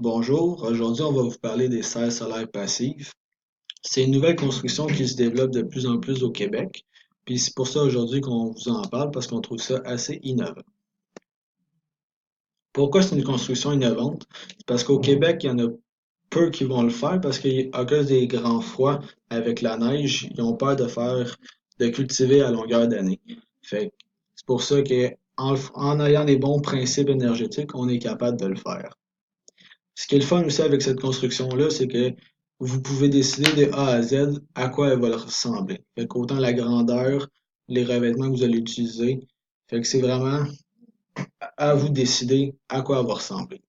Bonjour, aujourd'hui on va vous parler des serres solaires passives. C'est une nouvelle construction qui se développe de plus en plus au Québec. Puis c'est pour ça aujourd'hui qu'on vous en parle parce qu'on trouve ça assez innovant. Pourquoi c'est une construction innovante? C'est parce qu'au Québec, il y en a peu qui vont le faire parce qu'à cause des grands froids avec la neige, ils ont peur de cultiver à longueur d'année. Fait que c'est pour ça en ayant des bons principes énergétiques, on est capable de le faire. Ce qui est le fun aussi avec cette construction-là, c'est que vous pouvez décider de A à Z à quoi elle va ressembler. Fait qu'autant la grandeur, les revêtements que vous allez utiliser. Fait que c'est vraiment à vous de décider à quoi elle va ressembler.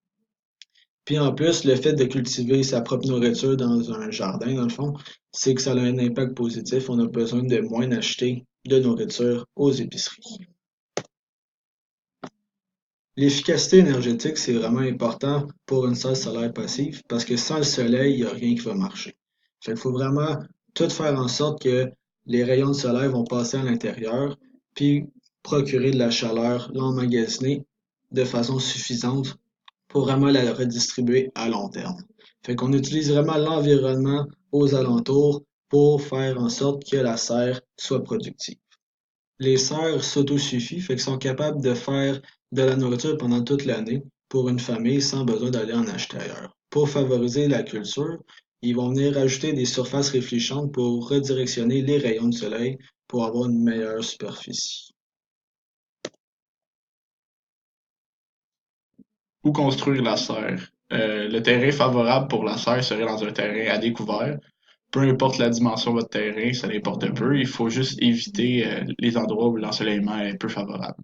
Puis en plus, le fait de cultiver sa propre nourriture dans un jardin, dans le fond, c'est que ça a un impact positif. On a besoin de moins acheter de nourriture aux épiceries. L'efficacité énergétique, c'est vraiment important pour une salle solaire passive parce que sans le soleil, il n'y a rien qui va marcher. Fait qu'il faut vraiment tout faire en sorte que les rayons de soleil vont passer à l'intérieur, puis procurer de la chaleur, l'emmagasiner de façon suffisante pour vraiment la redistribuer à long terme. Fait qu'on utilise vraiment l'environnement aux alentours pour faire en sorte que la serre soit productive. Les serres s'autosuffisent, fait qu'ils sont capables de faire de la nourriture pendant toute l'année pour une famille sans besoin d'aller en acheter ailleurs. Pour favoriser la culture, ils vont venir ajouter des surfaces réfléchissantes pour redirectionner les rayons de soleil pour avoir une meilleure superficie. Où construire la serre? Le terrain favorable pour la serre serait dans un terrain à découvert. Peu importe la dimension de votre terrain, ça n'importe peu. Il faut juste éviter les endroits où l'ensoleillement est peu favorable.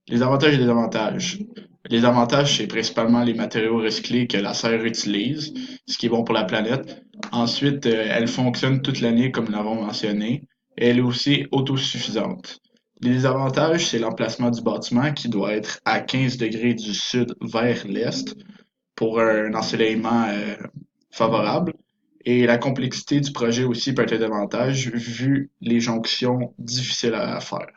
Les avantages et les avantages. Les avantages, c'est principalement les matériaux recyclés que la serre utilise, ce qui est bon pour la planète. Ensuite, elle fonctionne toute l'année, comme nous l'avons mentionné. Et elle est aussi autosuffisante. Les désavantages, c'est l'emplacement du bâtiment qui doit être à 15 degrés du sud vers l'est pour un ensoleillement favorable. Et la complexité du projet aussi peut être un désavantage vu les jonctions difficiles à faire.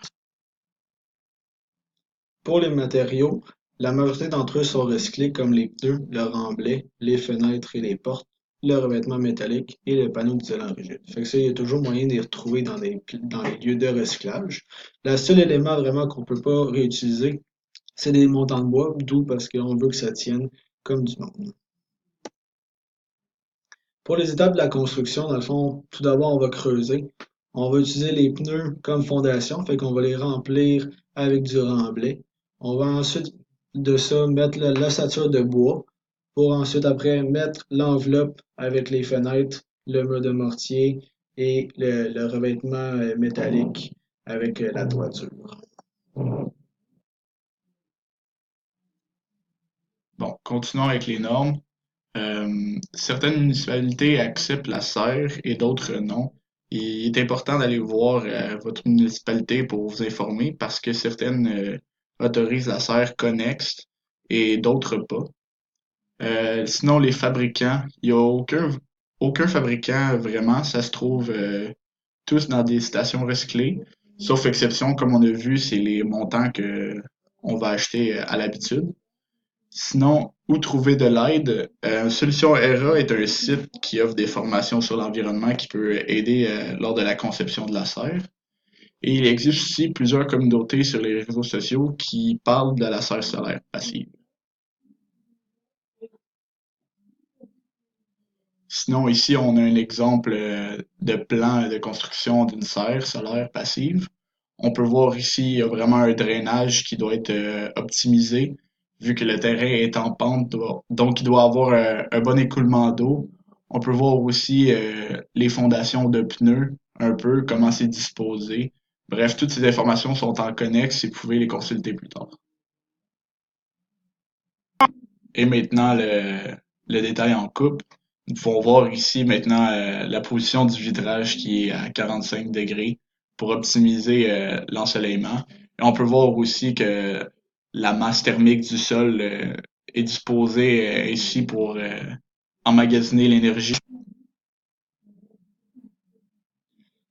Pour les matériaux, la majorité d'entre eux sont recyclés comme les pneus, le remblai, les fenêtres et les portes, le revêtement métallique et le panneau d'isolant rigide. Fait que ça, il y a toujours moyen de les retrouver dans les lieux de recyclage. Le seul élément vraiment qu'on peut pas réutiliser, c'est des montants de bois, d'où parce qu'on veut que ça tienne comme du monde. Pour les étapes de la construction, dans le fond, tout d'abord, on va creuser. On va utiliser les pneus comme fondation, fait qu'on va les remplir avec du remblai. On va ensuite de ça mettre l'ossature de bois pour ensuite après mettre l'enveloppe avec les fenêtres, le mur de mortier et le revêtement métallique avec la toiture. Bon, continuons avec les normes. Certaines municipalités acceptent la serre et d'autres non. Il est important d'aller voir votre municipalité pour vous informer parce que certaines autorisent la serre connexe et d'autres pas. Sinon, les fabricants, il n'y a aucun fabricant vraiment, ça se trouve tous dans des stations recyclées, sauf exception, comme on a vu, c'est les montants que on va acheter à l'habitude. Sinon, où trouver de l'aide? Solution ERA est un site qui offre des formations sur l'environnement qui peut aider lors de la conception de la serre. Et il existe aussi plusieurs communautés sur les réseaux sociaux qui parlent de la serre solaire passive. Sinon, ici, on a un exemple de plan de construction d'une serre solaire passive. On peut voir ici, il y a vraiment un drainage qui doit être optimisé, vu que le terrain est en pente, donc il doit avoir un bon écoulement d'eau. On peut voir aussi les fondations de pneus, un peu, comment c'est disposé. Bref, toutes ces informations sont en connexe et vous pouvez les consulter plus tard. Et maintenant, le détail en coupe. Nous pouvons voir ici maintenant la position du vitrage qui est à 45 degrés pour optimiser l'ensoleillement. Et on peut voir aussi que la masse thermique du sol est disposée ici pour emmagasiner l'énergie.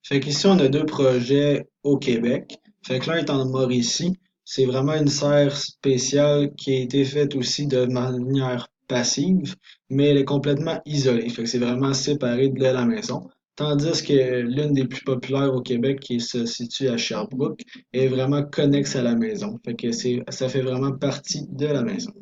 Fait qu'ici, on a deux projets au Québec. Fait que l'un est en Mauricie. c'est vraiment une serre spéciale qui a été faite aussi de manière passive, mais elle est complètement isolée. Fait que c'est vraiment séparé de la maison. Tandis que l'une des plus populaires au Québec, qui se situe à Sherbrooke, est vraiment connexe à la maison. Fait que ça fait vraiment partie de la maison.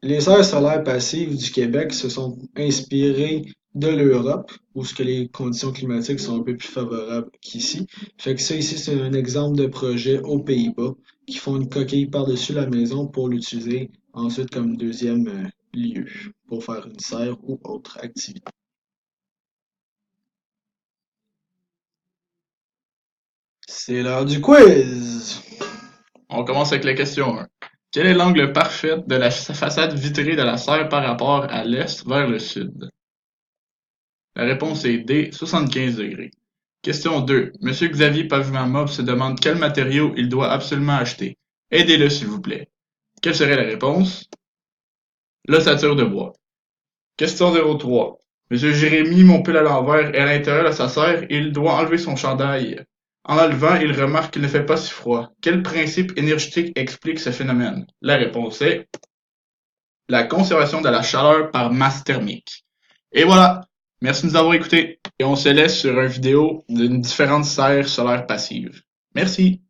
Les serres solaires passives du Québec se sont inspirées de l'Europe, où ce que les conditions climatiques sont un peu plus favorables qu'ici. Fait que ça ici, c'est un exemple de projet aux Pays-Bas qui font une coquille par-dessus la maison pour l'utiliser ensuite comme deuxième lieu pour faire une serre ou autre activité. C'est l'heure du quiz! On commence avec la question 1. Quel est l'angle parfait de la façade vitrée de la serre par rapport à l'est vers le sud? La réponse est D, 75 degrés. Question 2. Monsieur Xavier Pavement-Mob se demande quel matériau il doit absolument acheter. Aidez-le s'il vous plaît. Quelle serait la réponse? L'ossature de bois. Question 03. Monsieur Jérémy Montpel à l'envers est à l'intérieur de sa serre et il doit enlever son chandail. En l'enlevant, il remarque qu'il ne fait pas si froid. Quel principe énergétique explique ce phénomène? La réponse est la conservation de la chaleur par masse thermique. Et voilà! Merci de nous avoir écoutés et on se laisse sur une vidéo d'une différente serre solaire passive. Merci!